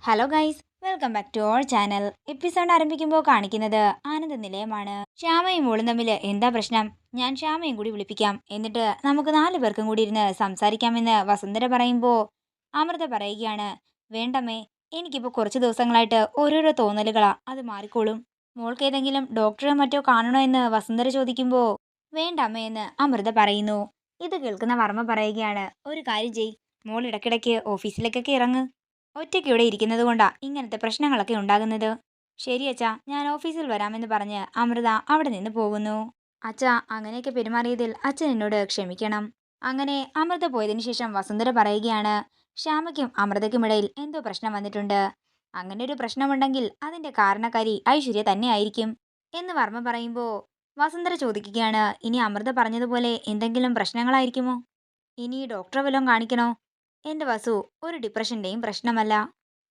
Hello guys, welcome back to our channel. Episode ആരംഭിക്കുമ്പോൾ കാണിക്കുന്നത് ആനന്ദ നിലയമാണ്. ശ്യാമയും മോളും തമ്മിൽ എന്താ പ്രശ്നം? ഞാൻ ശ്യാമയും കൂടി വിളിപ്പിക്കാം, എന്നിട്ട് നമുക്ക് 4 പേർക്കും കൂടി ഇരുന്ന് സംസാരിക്കാമെന്ന് വസുന്ധര പറയുമ്പോൾ അമൃത പറയുകയാണ്, വേണ്ടമ്മേ, എനിക്കിപ്പോൾ കുറച്ച് ദിവസങ്ങളായിട്ട് ഓരോരോ തോന്നലുകളാ, അത് മാറിക്കോളും. മോൾക്ക് ഏതെങ്കിലും ഡോക്ടറെ മറ്റോ കാണണോ എന്ന് വസുന്ധര ചോദിക്കുമ്പോൾ വേണ്ട അമ്മയെന്ന് അമൃത പറയുന്നു. ഇത് കേൾക്കുന്ന വർമ്മ പറയുകയാണ്, ഒരു കാര്യം ചെയ്, മോൾ ഇടയ്ക്കിടയ്ക്ക് ഓഫീസിലേക്കൊക്കെ ഇറങ്ങ്. ഒറ്റയ്ക്ക് ഇവിടെ ഇരിക്കുന്നത് കൊണ്ടാ ഇങ്ങനത്തെ പ്രശ്നങ്ങളൊക്കെ ഉണ്ടാകുന്നത്. ശരി അച്ഛാ, ഞാൻ ഓഫീസിൽ വരാമെന്ന് പറഞ്ഞ് അമൃത അവിടെ നിന്ന് പോകുന്നു. അച്ഛാ, അങ്ങനെയൊക്കെ പെരുമാറിയതിൽ അച്ഛൻ എന്നോട് ക്ഷമിക്കണം. അങ്ങനെ അമൃത പോയതിനു ശേഷം വസുന്ധര പറയുകയാണ്, ശ്യാമയ്ക്കും അമൃതയ്ക്കുമിടയിൽ എന്തോ പ്രശ്നം വന്നിട്ടുണ്ട്. അങ്ങനെ ഒരു പ്രശ്നമുണ്ടെങ്കിൽ അതിന്റെ കാരണക്കാരി ഐശ്വര്യ തന്നെയായിരിക്കും എന്ന് വർമ്മ പറയുമ്പോൾ വസുന്ധര ചോദിക്കുകയാണ്, ഇനി അമൃത പറഞ്ഞതുപോലെ എന്തെങ്കിലും പ്രശ്നങ്ങളായിരിക്കുമോ? ഇനി ഡോക്ടറെ വല്ലതും കാണിക്കണോ? എന്റെ വസു, ഒരു ഡിപ്രഷന്റെയും പ്രശ്നമല്ല.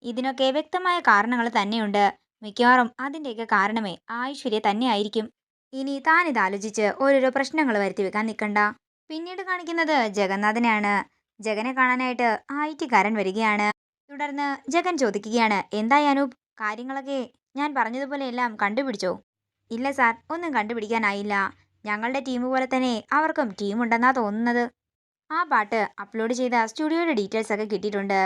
ഇതിനൊക്കെ വ്യക്തമായ കാരണങ്ങൾ തന്നെയുണ്ട്. മിക്കവാറും അതിന്റെയൊക്കെ കാരണമേ ഐശ്വര്യ തന്നെയായിരിക്കും. ഇനി താനിത് ആലോചിച്ച് ഓരോരോ പ്രശ്നങ്ങൾ വരുത്തി വെക്കാൻ നിൽക്കണ്ട. പിന്നീട് കാണിക്കുന്നത് ജഗന്നാഥനെയാണ്. ജഗനെ കാണാനായിട്ട് ഐറ്റിക്കാരൻ വരികയാണ്. തുടർന്ന് ജഗൻ ചോദിക്കുകയാണ്, എന്തായി അനൂപ്, കാര്യങ്ങളൊക്കെ ഞാൻ പറഞ്ഞതുപോലെ എല്ലാം കണ്ടുപിടിച്ചോ? ഇല്ല സാർ, ഒന്നും കണ്ടുപിടിക്കാനായില്ല. ഞങ്ങളുടെ ടീം പോലെ തന്നെ അവർക്കും ടീമുണ്ടെന്നാ തോന്നുന്നത്. ആ പാട്ട് അപ്ലോഡ് ചെയ്ത സ്റ്റുഡിയോയുടെ ഡീറ്റെയിൽസ് ഒക്കെ കിട്ടിയിട്ടുണ്ട്.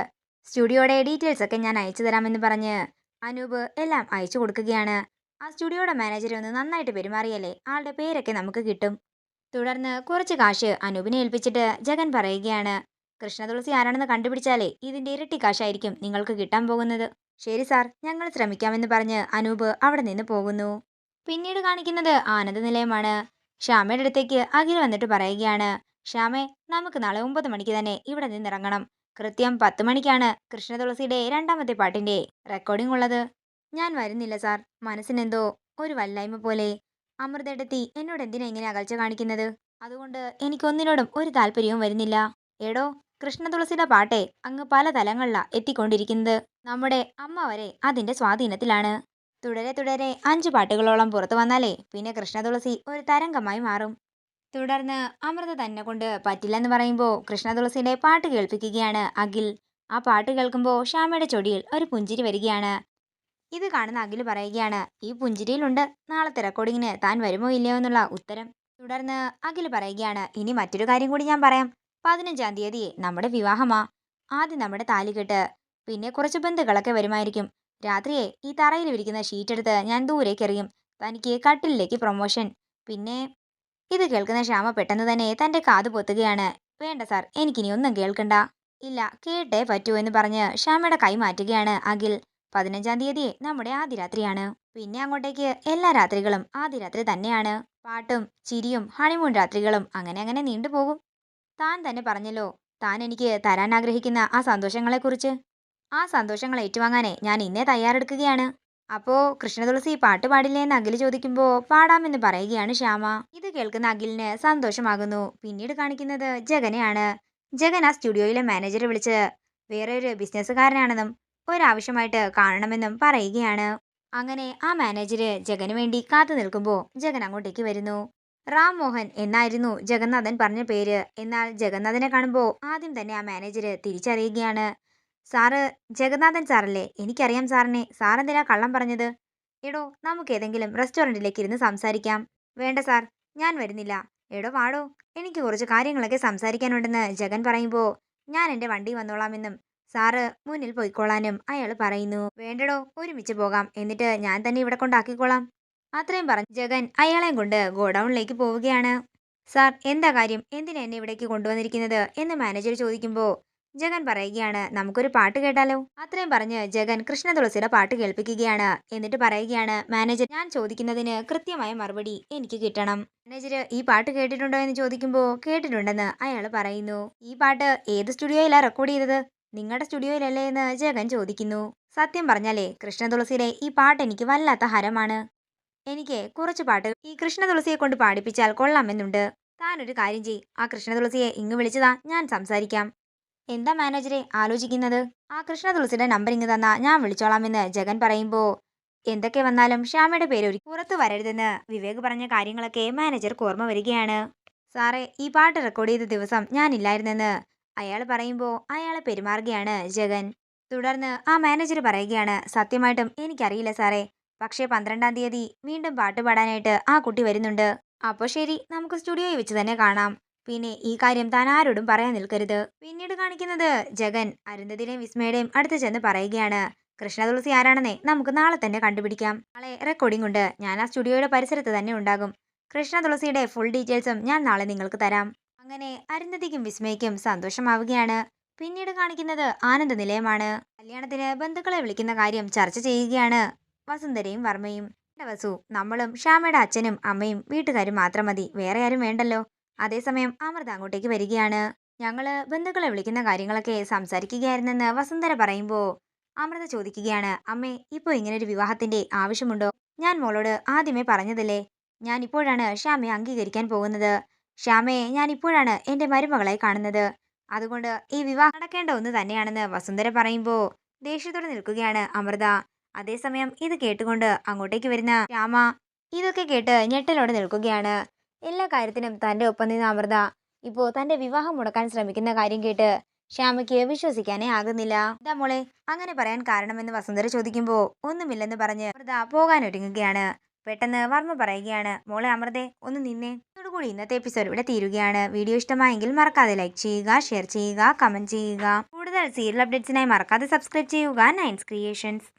സ്റ്റുഡിയോയുടെ ഡീറ്റെയിൽസ് ഒക്കെ ഞാൻ അയച്ചു തരാമെന്ന് പറഞ്ഞ് അനൂപ് എല്ലാം അയച്ചു കൊടുക്കുകയാണ്. ആ സ്റ്റുഡിയോയുടെ മാനേജറെ ഒന്ന് നന്നായിട്ട് പെരുമാറിയല്ലേ ആളുടെ പേരൊക്കെ നമുക്ക് കിട്ടും. തുടർന്ന് കുറച്ച് കാശ് അനൂപിനെ ഏൽപ്പിച്ചിട്ട് ജഗൻ പറയുകയാണ്, കൃഷ്ണതുളസി ആരാണെന്ന് കണ്ടുപിടിച്ചാലേ ഇതിന്റെ ഇരട്ടി കാശായിരിക്കും നിങ്ങൾക്ക് കിട്ടാൻ പോകുന്നത്. ശരി സാർ, ഞങ്ങൾ ശ്രമിക്കാമെന്ന് പറഞ്ഞ് അനൂപ് അവിടെ നിന്ന് പോകുന്നു. പിന്നീട് കാണിക്കുന്നത് ആനന്ദ നിലയമാണ്. ശ്യാമയുടെ അടുത്തേക്ക് അഖിൽ വന്നിട്ട് പറയുകയാണ്, ശ്യാമേ, നമുക്ക് നാളെ 9 മണിക്ക് തന്നെ ഇവിടെ നിന്നിറങ്ങണം. കൃത്യം 10 മണിക്കാണ് കൃഷ്ണതുളസിയുടെ 2ാമത്തെ പാട്ടിന്റെ റെക്കോർഡിംഗ് ഉള്ളത്. ഞാൻ വരുന്നില്ല സാർ, മനസ്സിനെന്തോ ഒരു വല്ലായ്മ പോലെ. അമൃതയെടുത്തി എന്നോട് എന്തിനാ ഇങ്ങനെ അകൽച്ച കാണിക്കുന്നത്? അതുകൊണ്ട് എനിക്കൊന്നിനോടും ഒരു താല്പര്യവും വരുന്നില്ല. എടോ, കൃഷ്ണതുളസിയുടെ പാട്ടേ അങ്ങ് പല തലങ്ങളിലാ എത്തിക്കൊണ്ടിരിക്കുന്നത്. നമ്മുടെ അമ്മ വരെ അതിന്റെ സ്വാധീനത്തിലാണ്. തുടരെ തുടരെ 5 പാട്ടുകളോളം പുറത്തു വന്നാലേ പിന്നെ കൃഷ്ണതുളസി ഒരു തരംഗമായി മാറും. തുടർന്ന് അമൃത തന്നെ കൊണ്ട് പറ്റില്ലെന്ന് പറയുമ്പോൾ കൃഷ്ണതുളസിയുടെ പാട്ട് കേൾപ്പിക്കുകയാണ് അഖിൽ. ആ പാട്ട് കേൾക്കുമ്പോൾ ശ്യാമയുടെ ചൊടിയിൽ ഒരു പുഞ്ചിരി വരികയാണ്. ഇത് കാണുന്ന അഖിൽ പറയുകയാണ്, ഈ പുഞ്ചിരിയിലുണ്ട് നാളത്തെ റെക്കോർഡിങ്ങിന് താൻ വരുമോ ഇല്ലയോ എന്നുള്ള ഉത്തരം. തുടർന്ന് അഖിൽ പറയുകയാണ്, ഇനി മറ്റൊരു കാര്യം കൂടി ഞാൻ പറയാം. 15-ാം തീയതി നമ്മുടെ വിവാഹമാ. ആദ്യം നമ്മുടെ താലികെട്ട്, പിന്നെ കുറച്ച് ബന്ധുക്കളൊക്കെ വരുമായിരിക്കും. രാത്രിയെ ഈ തറയിൽ വിരിക്കുന്ന ഷീറ്റ് എടുത്ത് ഞാൻ ദൂരേക്ക് എറിയും. തനിക്ക് കട്ടിലിലേക്ക് പ്രൊമോഷൻ. പിന്നെ ഇത് കേൾക്കുന്ന ശ്യാമ പെട്ടെന്ന് തന്നെ തന്റെ കാത് പൊത്തുകയാണ്. വേണ്ട സാർ, എനിക്കിനി ഒന്നും കേൾക്കണ്ട. ഇല്ല, കേട്ടേ പറ്റൂ എന്ന് പറഞ്ഞ് ശ്യാമയുടെ കൈ മാറ്റുകയാണ് അഖിൽ. 15-ാം തീയതി നമ്മുടെ ആദ്യ രാത്രിയാണ്. പിന്നെ അങ്ങോട്ടേക്ക് എല്ലാ രാത്രികളും ആദ്യ രാത്രി തന്നെയാണ്. പാട്ടും ചിരിയും ഹണിമൂൺ രാത്രികളും അങ്ങനെ അങ്ങനെ നീണ്ടുപോകും. താൻ തന്നെ പറഞ്ഞല്ലോ താൻ എനിക്ക് തരാൻ ആഗ്രഹിക്കുന്ന ആ സന്തോഷങ്ങളെക്കുറിച്ച്. ആ സന്തോഷങ്ങൾ ഏറ്റുവാങ്ങാനേ ഞാൻ ഇന്നേ തയ്യാറെടുക്കുകയാണ്. അപ്പോ കൃഷ്ണതുളസി പാട്ട് പാടില്ലേ എന്ന് അഖിൽ ചോദിക്കുമ്പോൾ പാടാമെന്ന് പറയുകയാണ് ശ്യാമ. ഇത് കേൾക്കുന്ന അഖിലിന് സന്തോഷമാകുന്നു. പിന്നീട് കാണിക്കുന്നത് ജഗനെയാണ്. ജഗൻ ആ സ്റ്റുഡിയോയിലെ മാനേജറെ വിളിച്ച് വേറെ ഒരു ബിസിനസ്സുകാരനാണെന്നും ഒരാവശ്യമായിട്ട് കാണണമെന്നും പറയുകയാണ്. അങ്ങനെ ആ മാനേജര് ജഗന് വേണ്ടി കാത്തു നിൽക്കുമ്പോൾ ജഗൻ അങ്ങോട്ടേക്ക് വരുന്നു. റാം മോഹൻ എന്നായിരുന്നു ജഗന്നാഥൻ പറഞ്ഞ പേര്. എന്നാൽ ജഗന്നാഥനെ കാണുമ്പോൾ ആദ്യം തന്നെ ആ മാനേജര് തിരിച്ചറിയുകയാണ്. സാറ് ജഗന്നാഥൻ സാറല്ലേ? എനിക്കറിയാം സാറിനെ. സാറെന്തിനാ കള്ളം പറഞ്ഞത്? എടോ, നമുക്ക് ഏതെങ്കിലും റെസ്റ്റോറൻറ്റിലേക്ക് ഇരുന്ന് സംസാരിക്കാം. വേണ്ട സാർ, ഞാൻ വരുന്നില്ല. എടോ വാടോ, എനിക്ക് കുറച്ച് കാര്യങ്ങളൊക്കെ സംസാരിക്കാനുണ്ടെന്ന് ജഗൻ പറയുമ്പോൾ ഞാൻ എൻ്റെ വണ്ടി വന്നോളാമെന്നും സാറ് മുന്നിൽ പോയിക്കോളാനും അയാൾ പറയുന്നു. വേണ്ടടോ, ഒരുമിച്ച് പോകാം, എന്നിട്ട് ഞാൻ തന്നെ ഇവിടെ കൊണ്ടാക്കിക്കോളാം. അത്രയും പറഞ്ഞ് ജഗൻ അയാളെയും കൊണ്ട് ഗോഡൌണിലേക്ക് പോവുകയാണ്. സാർ, എന്താ കാര്യം? എന്തിനാ എന്നെ ഇവിടേക്ക് കൊണ്ടുവന്നിരിക്കുന്നത് എന്ന് മാനേജർ ചോദിക്കുമ്പോൾ ജഗൻ പറയുകയാണ്, നമുക്കൊരു പാട്ട് കേട്ടാലോ? അത്രയും പറഞ്ഞ് ജഗൻ കൃഷ്ണതുളസിയുടെ പാട്ട് കേൾപ്പിക്കുകയാണ്. എന്നിട്ട് പറയുകയാണ്, മാനേജർ, ഞാൻ ചോദിക്കുന്നതിന് കൃത്യമായ മറുപടി എനിക്ക് കിട്ടണം. മാനേജർ ഈ പാട്ട് കേട്ടിട്ടുണ്ടോ എന്ന് ചോദിക്കുമ്പോൾ കേട്ടിട്ടുണ്ടെന്ന് അയാൾ പറയുന്നു. ഈ പാട്ട് ഏത് സ്റ്റുഡിയോയിലാ റെക്കോർഡ് ചെയ്തത്? നിങ്ങളുടെ സ്റ്റുഡിയോയിലല്ലേ എന്ന് ജഗൻ ചോദിക്കുന്നു. സത്യം പറഞ്ഞാലേ കൃഷ്ണതുളസിയുടെ ഈ പാട്ട് എനിക്ക് വല്ലാത്ത ഹരമാണ്. എനിക്ക് കുറച്ച് പാട്ട് ഈ കൃഷ്ണതുളസിയെ കൊണ്ട് പാടിപ്പിച്ചാൽ കൊള്ളാമെന്നുണ്ട്. താനൊരു കാര്യം ചെയ്, ആ കൃഷ്ണതുളസിയെ ഇങ്ങ് വിളിച്ചതാ, ഞാൻ സംസാരിക്കാം. എന്താ മാനേജരെ ആലോചിക്കുന്നത്? ആ കൃഷ്ണതുളസിയുടെ നമ്പർ ഇങ്ങ് തന്നാ ഞാൻ വിളിച്ചോളാമെന്ന് ജഗൻ പറയുമ്പോൾ എന്തൊക്കെ വന്നാലും ശ്യാമയുടെ പേര് പുറത്തു വരരുതെന്ന് വിവേക് പറഞ്ഞ കാര്യങ്ങളൊക്കെ മാനേജർക്ക് ഓർമ്മ വരികയാണ്. സാറേ, ഈ പാട്ട് റെക്കോർഡ് ചെയ്ത ദിവസം ഞാനില്ലായിരുന്നെന്ന് അയാൾ പറയുമ്പോൾ അയാളെ പെരുമാറുകയാണ് ജഗൻ. തുടർന്ന് ആ മാനേജർ പറയുകയാണ്, സത്യമായിട്ടും എനിക്കറിയില്ല സാറേ, പക്ഷേ 12-ാം തീയതി വീണ്ടും പാട്ട് പാടാനായിട്ട് ആ കുട്ടി വരുന്നുണ്ട്. അപ്പോൾ ശരി, നമുക്ക് സ്റ്റുഡിയോയിൽ വെച്ച് തന്നെ കാണാം. പിന്നെ ഈ കാര്യം താൻ ആരോടും പറയാൻ നിൽക്കരുത്. പിന്നീട് കാണിക്കുന്നത് ജഗൻ അരുന്ധതിയുടെയും വിസ്മയുടെയും അടുത്ത് ചെന്ന് പറയുകയാണ്, കൃഷ്ണ തുളസി ആരാണെന്നേ നമുക്ക് നാളെ തന്നെ കണ്ടുപിടിക്കാം. നാളെ റെക്കോർഡിംഗ് ഉണ്ട്. ഞാൻ ആ സ്റ്റുഡിയോയുടെ പരിസരത്ത് തന്നെ ഉണ്ടാകും. കൃഷ്ണ തുളസിയുടെ ഫുൾ ഡീറ്റെയിൽസും ഞാൻ നാളെ നിങ്ങൾക്ക് തരാം. അങ്ങനെ അരുന്ധതിക്കും വിസ്മയ്ക്കും സന്തോഷമാവുകയാണ്. പിന്നീട് കാണിക്കുന്നത് ആനന്ദ നിലയമാണ്. കല്യാണത്തിന് ബന്ധുക്കളെ വിളിക്കുന്ന കാര്യം ചർച്ച ചെയ്യുകയാണ് വസുന്ധരയും വർമ്മയും. "ഇല്ല വസു, നമ്മളും ശ്യാമയുടെ അച്ഛനും അമ്മയും വീട്ടുകാരും മാത്രം മതി, വേറെ ആരും വേണ്ടല്ലോ." അതേസമയം അമൃത അങ്ങോട്ടേക്ക് വരികയാണ്. "ഞങ്ങള് ബന്ധുക്കളെ വിളിക്കുന്ന കാര്യങ്ങളൊക്കെ സംസാരിക്കുകയായിരുന്നെന്ന് വസുന്ധര പറയുമ്പോൾ അമൃത ചോദിക്കുകയാണ്, അമ്മേ, ഇപ്പോൾ ഇങ്ങനൊരു വിവാഹത്തിന്റെ ആവശ്യമുണ്ടോ? ഞാൻ മോളോട് ആദ്യമേ പറഞ്ഞതല്ലേ, ഞാൻ ഇപ്പോഴാണ് ശ്യാമയെ അംഗീകരിക്കാൻ പോകുന്നത്. ശ്യാമയെ ഞാൻ ഇപ്പോഴാണ് എന്റെ മരുമകളായി കാണുന്നത്. അതുകൊണ്ട് ഈ വിവാഹം നടക്കേണ്ട ഒന്ന് തന്നെയാണെന്ന് വസുന്ധര പറയുമ്പോൾ ദേഷ്യത്തോടെ നിൽക്കുകയാണ് അമൃത. അതേസമയം ഇത് കേട്ടുകൊണ്ട് അങ്ങോട്ടേക്ക് വരുന്ന ശ്യാമ ഇതൊക്കെ കേട്ട് ഞെട്ടലോടെ നിൽക്കുകയാണ്. എല്ലാ കാര്യത്തിനും തന്റെ ഒപ്പം നിന്ന അമൃത ഇപ്പോൾ തന്റെ വിവാഹം മുടക്കാൻ ശ്രമിക്കുന്ന കാര്യം കേട്ട് ശ്യാമയ്ക്ക് വിശ്വസിക്കാനേ ആകുന്നില്ല. "എന്താ മോളെ അങ്ങനെ പറയാൻ കാരണമെന്ന് വസുന്ധര ചോദിക്കുമ്പോൾ ഒന്നുമില്ലെന്ന് പറഞ്ഞ് അമൃത പോകാൻ ഒരുങ്ങുകയാണ്. പെട്ടെന്ന് വർമ്മ പറയുകയാണ്, മോളെ അമൃതേ, ഒന്ന് നിന്നേ. ഇതോടുകൂടി ഇന്നത്തെ എപ്പിസോഡ് ഇവിടെ തീരുകയാണ്. വീഡിയോ ഇഷ്ടമായെങ്കിൽ മറക്കാതെ ലൈക്ക് ചെയ്യുക, ഷെയർ ചെയ്യുക, കമന്റ് ചെയ്യുക. കൂടുതൽ സീരിയൽ അപ്ഡേറ്റ്സിനായി മറക്കാതെ സബ്സ്ക്രൈബ് ചെയ്യുക നയൻസ് ക്രിയേഷൻസ്.